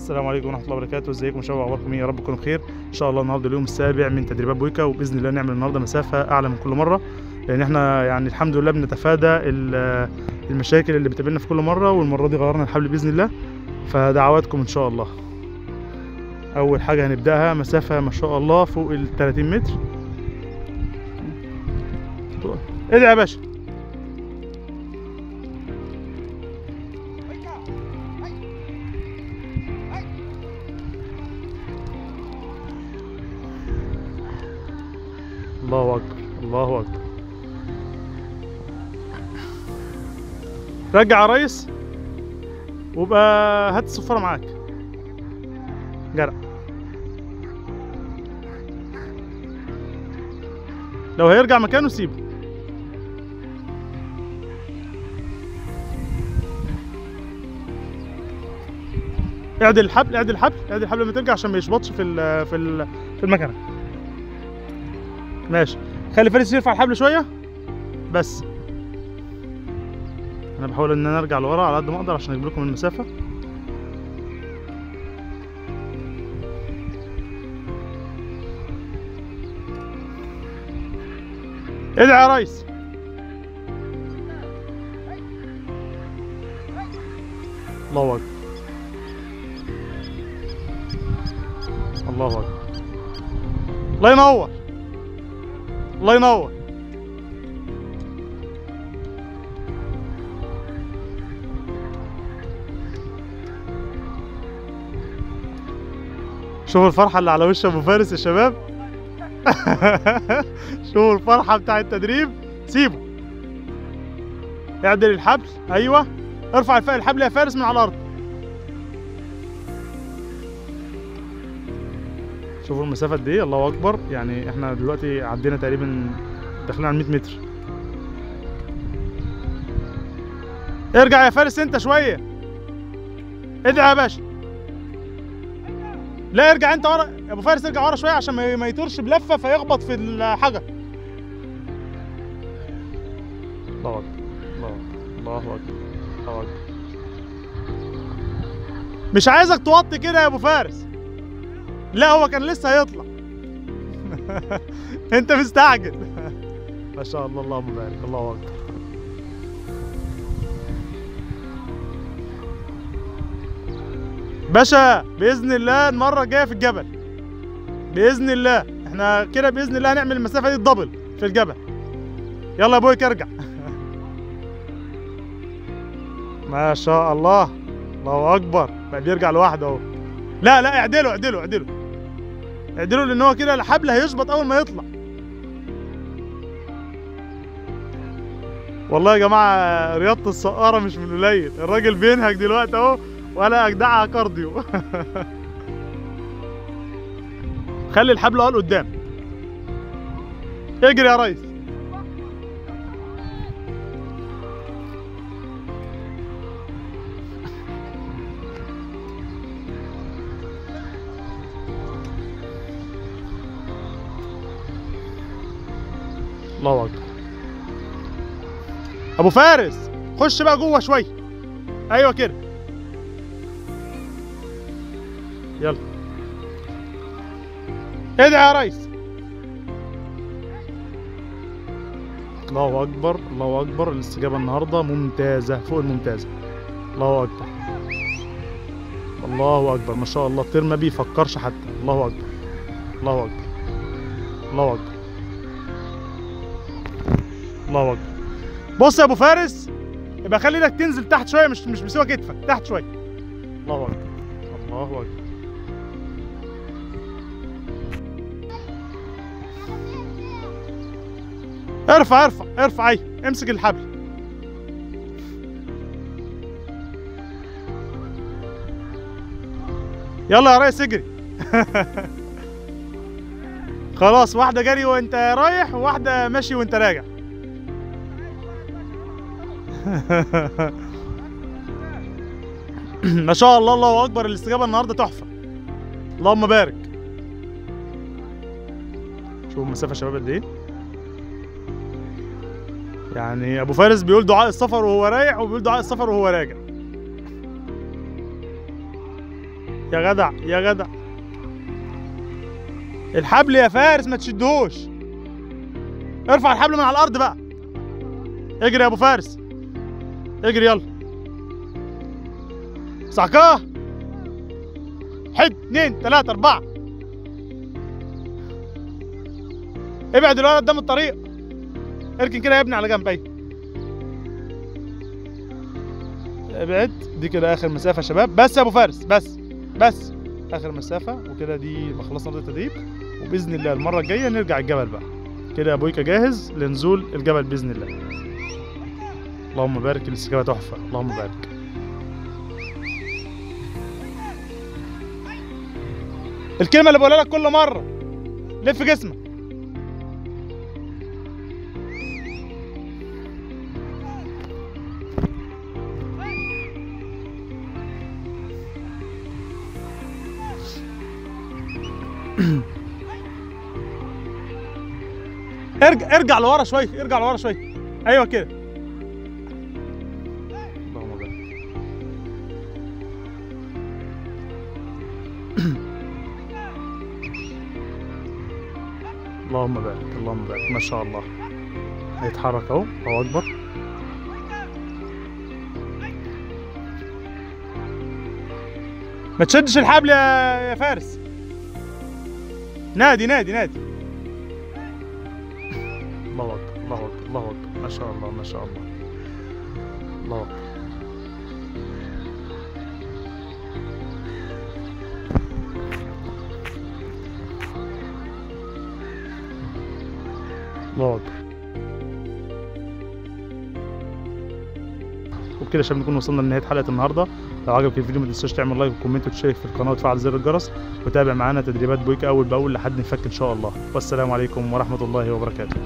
السلام عليكم ورحمه الله وبركاته. ازيكم يا شباب؟ اخباركم ايه؟ يا رب تكونوا بخير. ان شاء الله النهارده اليوم السابع من تدريبات بويكا، وباذن الله نعمل النهارده مسافه اعلى من كل مره، لان احنا يعني الحمد لله بنتفادى المشاكل اللي بتقابلنا في كل مره، والمره دي غيرنا الحبل باذن الله، فدعواتكم ان شاء الله. اول حاجه هنبداها مسافه ما شاء الله فوق ال 30 متر. ادعي يا باشا. الله اكبر الله اكبر. رجع يا ريس، وابقى هات الصفاره معاك. جرع. لو هيرجع مكانه سيبه. اعدل الحبل اعدل الحبل اعدل الحبل لما ترجع عشان ما يشبطش في المكنه. ماشي. خلي فارس يرفع الحبل شويه بس. انا بحاول ان انا ارجع لورا على قد ما اقدر عشان اجيب لكم المسافه. ادعي يا ريس. الله اكبر الله اكبر. الله ينور الله ينور. شوفوا الفرحة اللي على وش ابو فارس يا شباب. شوفوا الفرحة بتاع التدريب. سيبه. اعدل الحبل. ايوه. ارفع الحبل يا فارس من على الارض. شوفوا المسافة قد ايه. الله اكبر. يعني احنا دلوقتي عدينا تقريبا داخلين على 100 متر. ارجع يا فارس انت شوية. ادعي يا باشا. لا ارجع انت ورا يا ابو فارس، ارجع ورا شوية عشان ما يطيرش بلفة فيخبط في الحجر. الله اكبر الله اكبر الله اكبر الله اكبر. مش عايزك توطي كده يا ابو فارس. لا هو كان لسه هيطلع. انت مستعجل. ما شاء الله اللهم بارك. الله اكبر. باشا باذن الله المره الجايه في الجبل باذن الله. احنا كده باذن الله هنعمل المسافه دي الدبل في الجبل. يلا يا بويك ارجع. ما شاء الله الله اكبر. بقى بيرجع لوحده اهو. لا لا اعدله اعدله اعدله اعدله، لان هو كده الحبل هيشبط اول ما يطلع. والله يا جماعه رياضه السقاره مش من قليل. الراجل بينهج دلوقتي اهو، ولا اجدعها كارديو. خلي الحبل اهو لقدام. اجري يا ريس. الله اكبر. ابو فارس خش بقى جوه شويه. ايوه كده. يلا ادعي يا ريس. الله اكبر الله اكبر. الاستجابه النهارده ممتازه فوق الممتازه. الله اكبر الله اكبر. ما شاء الله الطير ما بيفكرش حتى. الله اكبر الله اكبر الله اكبر الله اكبر. بص يا ابو فارس، يبقى خلي ايدك تنزل تحت شويه، مش بسوى كتفك، تحت شويه. الله اكبر الله اكبر. ارفع ارفع ارفع. ايوه امسك الحبل. يلا يا ريس اجري. خلاص واحده جري وانت رايح، وواحده ماشي وانت راجع. ما شاء الله الله اكبر. الاستجابه النهارده تحفه. اللهم بارك. شوفوا المسافه يا شباب قد ايه. يعني ابو فارس بيقول دعاء السفر وهو رايح، وبيقول دعاء السفر وهو راجع. يا جدع يا جدع، الحبل يا فارس ما تشدهوش، ارفع الحبل من على الارض بقى. اجري يا ابو فارس، اجري يلا. صعقاه. 1 2 3 4. ابعد الولد قدام الطريق، اركن كده يا ابني على جنب. ايوه ابعد، دي كده اخر مسافه يا شباب. بس يا ابو فارس، بس اخر مسافه، وكده دي خلصنا نقطه التدريب، وباذن الله المره الجايه نرجع الجبل بقى. كده يا بويكا جاهز لنزول الجبل باذن الله. اللهم بارك، الاستجابه تحفه، اللهم بارك. الكلمه اللي بقولها لك كل مره، لف جسمك. ارجع لورا شويه، ارجع لورا شويه. ايوه كده. اللهم بارك. اللهم بارك، اللهم بارك، ما شاء الله. هيتحرك اهو، الله اكبر. ما تشدش الحبل يا فارس. نادي نادي نادي. الله اكبر، الله اكبر، الله اكبر، ما شاء الله، ما شاء الله. الله اكبر. الله اكبر. وبكده يا شباب نكون وصلنا لنهايه حلقه النهارده. لو عجبك الفيديو ما تنساش تعمل لايك وكومنت وتشترك في القناه وتفعل زر الجرس، وتابع معانا تدريبات بويكا اول باول لحد نفك ان شاء الله. والسلام عليكم ورحمه الله وبركاته.